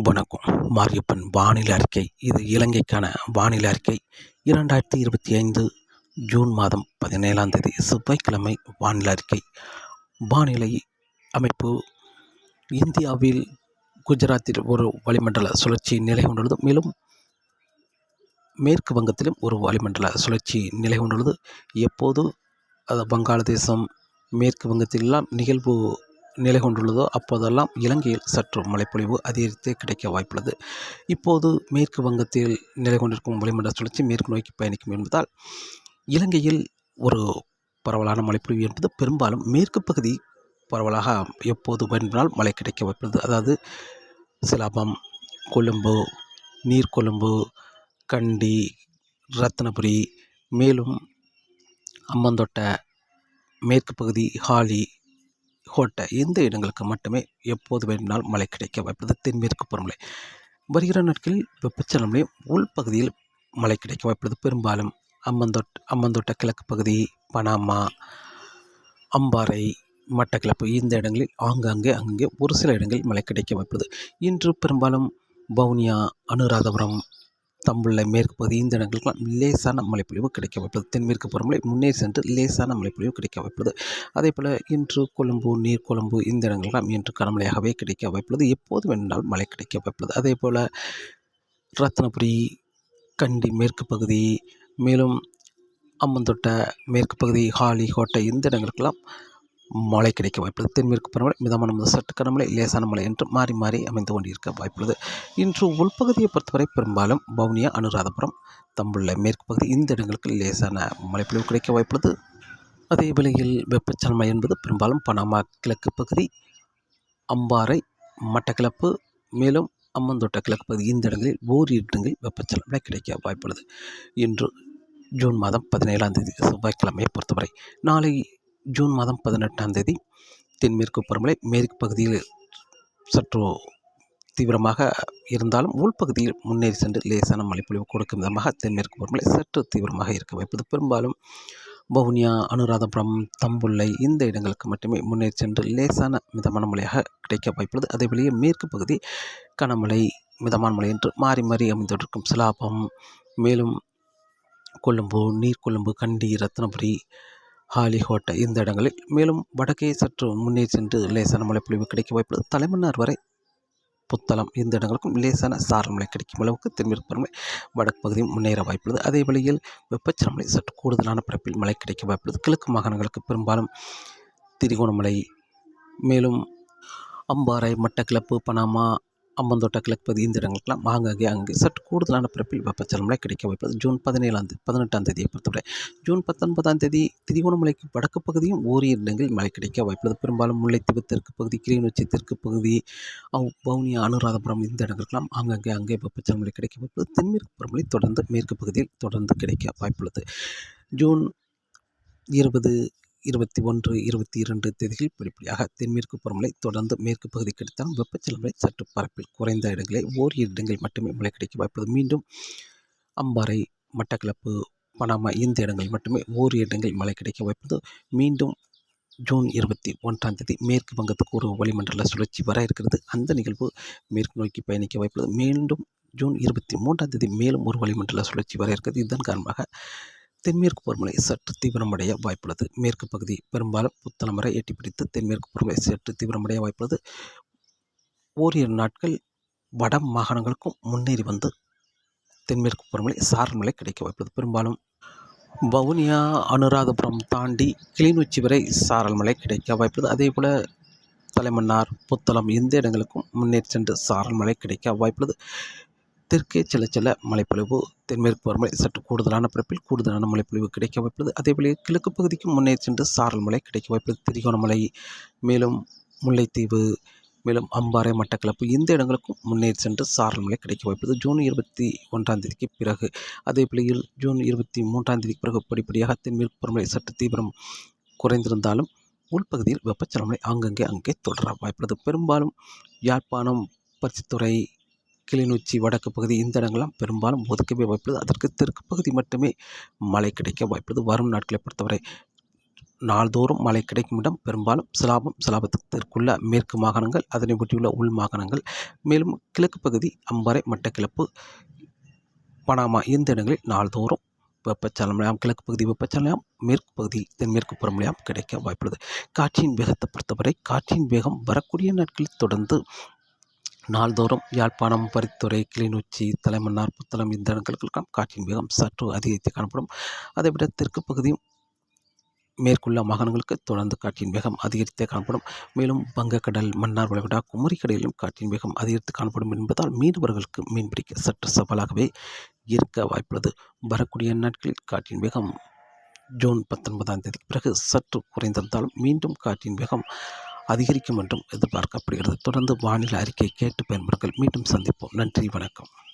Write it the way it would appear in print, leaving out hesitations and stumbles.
வணக்கம். மாரியப்பன் வானிலை அறிக்கை. இது இலங்கைக்கான வானிலை அறிக்கை. 2025 ஜூன் மாதம் 17ஆம் தேதி செவ்வாய்க்கிழமை வானிலை அறிக்கை. வானிலை அமைப்பு: இந்தியாவில் குஜராத்தில் ஒரு வளிமண்டல சுழற்சி நிலை கொண்டுள்ளது. மேலும் மேற்கு வங்கத்திலும் ஒரு வளிமண்டல சுழற்சி நிலை கொண்டுள்ளது. எப்போது வங்காளதேசம், மேற்கு வங்கத்திலெல்லாம் நிகழ்வு நிலை கொண்டுள்ளதோ அப்போதெல்லாம் இலங்கையில் சற்று மழைப்பொழிவு அதிகரித்தே கிடைக்க வாய்ப்புள்ளது. இப்போது மேற்கு வங்கத்தில் நிலை கொண்டிருக்கும் வளிமண்டல சுழற்சி மேற்கு நோக்கி பயணிக்கும் என்பதால் இலங்கையில் ஒரு பரவலான மழைப்பொழிவு என்பது பெரும்பாலும் மேற்கு பகுதி பரவலாக எப்போது வேண்டுமானால் மழை கிடைக்க வாய்ப்புள்ளது. அதாவது சிலாபம், கொழும்பு, நீர்கொழும்பு, கண்டி, ரத்னபுரி, மேலும் அம்பந்தோட்ட, மேற்கு பகுதி, ஹாலி, கோட்டை இந்த இடங்களுக்கு மட்டுமே எப்போது வேண்டுமானால் மழை கிடைக்க வாய்ப்புள்ளது. தென்மேற்கு பருவமழை வருகிற நாட்களில் வெப்பச்சலன உள்பகுதியில் மழை கிடைக்க வாய்ப்புள்ளது. பெரும்பாலும் அம்பந்தோட்ட கிழக்கு பகுதி, பனாமா, அம்பாறை, மட்டக்களப்பு இந்த இடங்களில் அங்கே ஒரு சில இடங்களில் மழை கிடைக்க வாய்ப்புள்ளது. இன்று பெரும்பாலும் வவுனியா, அனுராதபுரம், தம்புள்ளை மேற்கு பகுதி இந்த இடங்களுக்கெல்லாம் லேசான மழைப்பொழிவு கிடைக்க வாய்ப்புள்ளது. தென்மேற்கு பருவமழை முன்னேறி சென்று லேசான மழைப்பொழிவு கிடைக்க வாய்ப்புள்ளது. அதே போல் இன்று கொழும்பு, நீர்கொழும்பு இந்த இடங்கள்லாம் இன்று கனமழையாகவே கிடைக்க வாய்ப்புள்ளது. எப்போது வேண்டால் மழை கிடைக்க வாய்ப்புள்ளது. அதே போல் ரத்னபுரி, கண்டி மேற்கு பகுதி, மேலும் அம்பந்தோட்ட மேற்கு பகுதி, ஹாலி, கோட்டை இந்த இடங்களுக்கெல்லாம் மழை கிடைக்க வாய்ப்புள்ளது. தென்மேற்கு பருவமழை மிதமான முதல் சற்று கனமழை, லேசான மழை என்று மாறி மாறி அமைந்து கொண்டிருக்க வாய்ப்புள்ளது. இன்று உள்பகுதியை பொறுத்தவரை பெரும்பாலும் வவுனியா, அனுராதபுரம், தம்புள்ளை மேற்கு பகுதி இந்த இடங்களுக்கு லேசான மழைப்பொழிவு கிடைக்க வாய்ப்புள்ளது. அதே வேளையில் வெப்பச்சலனம் என்பது பெரும்பாலும் பனாமா கிழக்கு பகுதி, அம்பாறை, மட்டக்களப்பு, மேலும் அம்பந்தோட்ட கிழக்கு பகுதி இந்த இடங்களில் ஓரிரு இடங்களில் வெப்பச்சலன கிடைக்க வாய்ப்புள்ளது. இன்று ஜூன் மாதம் 17ஆம் தேதி செவ்வாய்க்கிழமையை பொறுத்தவரை. நாளை ஜூன் மாதம் 18ஆம் தேதி தென்மேற்கு பருவமழை மேற்கு பகுதியில் சற்று தீவிரமாக இருந்தாலும் உள்பகுதியில் முன்னேறி சென்று லேசான மழைப்பொழிவு கொடுக்கும் விதமாக தென்மேற்கு பருவமழை சற்று தீவிரமாக இருக்க வாய்ப்பது. பெரும்பாலும் வவுனியா, அனுராதபுரம், தம்புள்ளை இந்த இடங்களுக்கு மட்டுமே முன்னேறி சென்று லேசான மிதமான மழையாக கிடைக்க வாய்ப்புள்ளது. அதே வழியே மேற்கு பகுதி கனமழை, மிதமான மழை என்று மாறி மாறி அமைந்திருக்கும் சிலாபம், மேலும் கொழும்பு, நீர்கொழும்பு, கண்டி, ரத்னபுரி, ஹாலி, கோட்டை இந்த இடங்களில், மேலும் வடக்கே சற்று முன்னேறி சென்று லேசான மழைப்பொழிவு கிடைக்க வாய்ப்புள்ளது. தலைமன்னார் வரை புத்தளம் இந்த இடங்களுக்கும் லேசான சாரல் மழை கிடைக்கும் அளவுக்கு தென்மேற்கு பருவமழை வடக்கு பகுதியும் முன்னேற வாய்ப்புள்ளது. அதே வழியில் வெப்பச்சலன சற்று கூடுதலான பரப்பில் மழை கிடைக்க வாய்ப்புள்ளது. கிழக்கு மாகாணங்களுக்கு பெரும்பாலும் திரிகோணமலை, மேலும் அம்பாறை, மட்டக்களப்பு, பனாமா, அம்பந்தோட்ட கிழக்கு பகுதி இந்த இடங்களுக்கெல்லாம் அங்கே சற்று கூடுதலான பரப்பில் வெப்பச்சலன கிடைக்க வாய்ப்புள்ளது. ஜூன் 18ஆம் தேதியை பொறுத்தவரை. ஜூன் 19ஆம் தேதி திரிகோணமலைக்கு வடக்கு பகுதியும் ஓரிரு இடங்களில் மழை கிடைக்க வாய்ப்புள்ளது. பெரும்பாலும் முல்லைத்தீவு தெற்கு பகுதி, கிளிநொச்சி தெற்கு பகுதி, வவுனியா, அனுராதபுரம் இந்த இடங்களுக்கெல்லாம் அங்கே வெப்பச்சலன கிடைக்க வாய்ப்புள்ளது. தென்மேற்கு பருவமழை தொடர்ந்து மேற்கு பகுதியில் தொடர்ந்து கிடைக்க வாய்ப்புள்ளது. ஜூன் 20, 21, 22 தேதிகளில் படிப்படியாக தென்மேற்கு பருவமழை தொடர்ந்து மேற்கு பகுதி கிடைத்தாலும் வெப்பச்சலன சற்று பரப்பில் குறைந்த இடங்களில் ஓரிரு இடங்களில் மட்டுமே மழை கிடைக்க வாய்ப்புள்ளது. மீண்டும் அம்பாறை, மட்டக்களப்பு, பனாமா இந்த இடங்களில் மட்டுமே ஓரிரு இடங்களில் மழை கிடைக்க வாய்ப்புள்ளது. மீண்டும் ஜூன் 21ஆம் தேதி மேற்கு வங்கத்துக்கு ஒரு வளிமண்டல சுழற்சி வர இருக்கிறது. அந்த நிகழ்வு மேற்கு நோக்கி பயணிக்க வாய்ப்புள்ளது. மீண்டும் ஜூன் 23ஆம் தேதி மேலும் ஒரு வளிமண்டல சுழற்சி வர இருக்கிறது. இதன் காரணமாக தென்மேற்கு பருவமழை சற்று தீவிரமடைய வாய்ப்புள்ளது. மேற்கு பகுதி பெரும்பாலும் புத்தளம் வரை எட்டிப்பிடித்து தென்மேற்கு பருவமழை சற்று தீவிரமடைய வாய்ப்புள்ளது. ஓரிரு நாட்கள் வட மாகாணங்களுக்கும் முன்னேறி வந்து தென்மேற்கு பருவமழை சாரல் மழை கிடைக்க வாய்ப்புள்ளது. பெரும்பாலும் வவுனியா, அனுராதபுரம் தாண்டி கிளிநொச்சி வரை சாரல் மழை கிடைக்க வாய்ப்புள்ளது. அதே போல் தலைமன்னார், புத்தளம் இந்த இடங்களுக்கும் முன்னேறி சென்று சாரல் மழை கிடைக்க வாய்ப்புள்ளது. தெற்கே செல்ல மழைப்பொழிவு தென்மேற்கு பருவமழை சற்று கூடுதலான பரப்பில் கூடுதலான மழைப்பொழிவு கிடைக்க வாய்ப்புள்ளது. அதேபோல கிழக்கு பகுதிக்கும் முன்னேறி சென்று சாரல் மழை கிடைக்க வாய்ப்புள்ளது. திரிகோணமலை, மேலும் முல்லைத்தீவு, மேலும் அம்பாறை, மட்டக்களப்பு இந்த இடங்களுக்கும் முன்னேறி சென்று சாரல் மழை கிடைக்க வாய்ப்புள்ளது. ஜூன் 21ஆம் தேதிக்கு பிறகு அதே வேளையில் ஜூன் 23ஆம் தேதிக்கு பிறகு படிப்படியாக தென்மேற்கு பருவமழை சற்று தீவிரம் குறைந்திருந்தாலும் உள்பகுதியில் வெப்பச்சலன அங்கே தொடர வாய்ப்புள்ளது. பெரும்பாலும் யாழ்ப்பாணம், பருத்தித்துறை, கிளிநொச்சி வடக்கு பகுதி இந்த இடங்கள்லாம் பெரும்பாலும் ஒதுக்கவே வாய்ப்புள்ளது. அதற்கு தெற்கு பகுதி மட்டுமே மழை கிடைக்க வாய்ப்புள்ளது. வரும் நாட்களை பொறுத்தவரை நாள்தோறும் மழை கிடைக்கும் இடம் பெரும்பாலும் சிலாபத்திற்குள்ள மேற்கு மாகாணங்கள், அதனை ஒட்டியுள்ள உள் மாகாணங்கள், மேலும் கிழக்கு பகுதி அம்பாறை, மட்டக்களப்பு, பனாமா இந்த இடங்களில் நாள்தோறும் வெப்பச்சலனம், கிழக்கு பகுதி வெப்பச்சலனம், மேற்கு பகுதி தென்மேற்கு புறமழையாம் கிடைக்க வாய்ப்புள்ளது. காற்றின் வேகத்தை பொறுத்தவரை காற்றின் வேகம் வரக்கூடிய நாட்களில் தொடர்ந்து நாள்தோறும் யாழ்ப்பாணம், பருத்தித்துறை, கிளிநொச்சி, தலைமன்னார், புத்தளம் இந்த இடங்களுக்கெல்லாம் காற்றின் வேகம் சற்று அதிகரித்து காணப்படும். அதைவிட தெற்கு பகுதியும் மேற்குள்ள மாகாணங்களுக்கு தொடர்ந்து காற்றின் வேகம் அதிகரித்தே காணப்படும். மேலும் வங்கக்கடல், மன்னார் வளைகுடா, குமரிக்கடலிலும் காற்றின் வேகம் அதிகரித்து காணப்படும் என்பதால் மீனவர்களுக்கு மீன்பிடிக்க சற்று சவாலாகவே இருக்க வாய்ப்புள்ளது. வரக்கூடிய நாட்களில் காற்றின் வேகம் ஜூன் 19ஆம் தேதிக்கு பிறகு சற்று குறைந்திருந்தாலும் மீண்டும் காற்றின் வேகம் அதிகரிக்கும் என்றும் எதிர்பார்க்கப்படுகிறது. தொடர்ந்து வானிலை அறிக்கை கேட்டு பயன்பெறுங்கள். மீண்டும் சந்திப்போம். நன்றி, வணக்கம்.